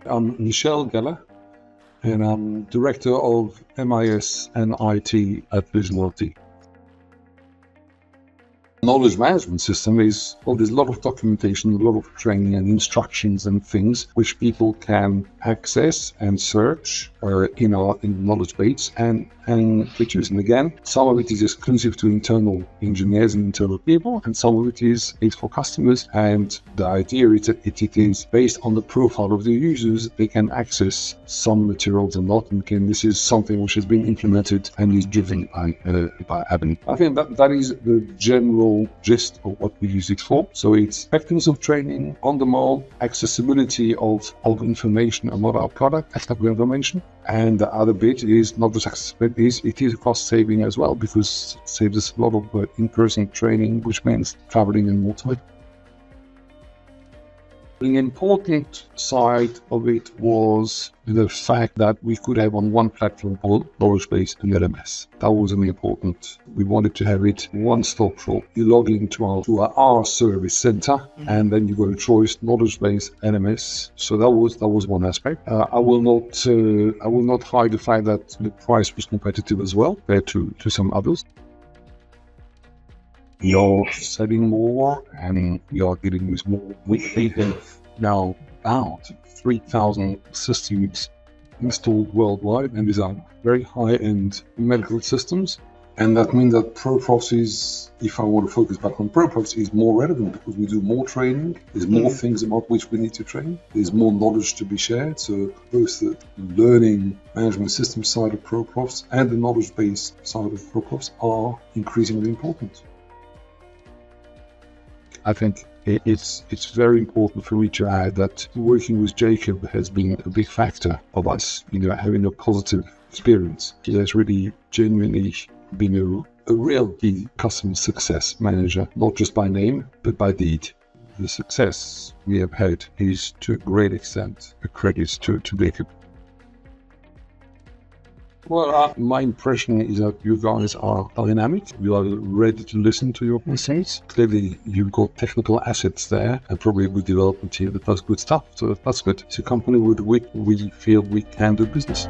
I'm Michelle Geller, and I'm Director of MIS and IT at VisionRT. Knowledge management system is, well, there's a lot of documentation, a lot of training and instructions and things which people can access and search in knowledge base and features. And again, some of it is exclusive to internal engineers and internal people, and some of it is for customers. And the idea is that it is based on the profile of the users. They can access some materials and not. And again, this is something which has been implemented and is driven by Aben. I think that is the general gist of what we use it for. So it's effectiveness of training, on demand, accessibility of information about our product, as we have mentioned. And the other bit is not just accessibility, it is a cost saving as well, because it saves us a lot of in-person training, which means traveling and more time. The important side of it was the fact that we could have on one platform all knowledge base and LMS. That was important. We wanted to have it one-stop shop. You log into our service center, and then you go to choice knowledge base LMS. So that was one aspect. I will not hide the fact that the price was competitive as well compared to some others. You're selling more and you're dealing with more. We have now about 3,000 systems installed worldwide, and these are very high-end medical systems. And that means that ProProfs is, if I want to focus back on ProProfs, is more relevant because we do more training. There's more things about which we need to train. There's more knowledge to be shared. So both the learning management system side of ProProfs and the knowledge-based side of ProProfs are increasingly important. I think it's very important for me to add that working with Jacob has been a big factor of us, having a positive experience. He has really genuinely been a real key customer success manager, not just by name, but by deed. The success we have had is to a great extent a credit to Jacob. Well, my impression is that you guys are dynamic. You are ready to listen to your concerns. Clearly, you've got technical assets there and probably a good development team that does good stuff. So that's good. It's a company with which we feel we can do business.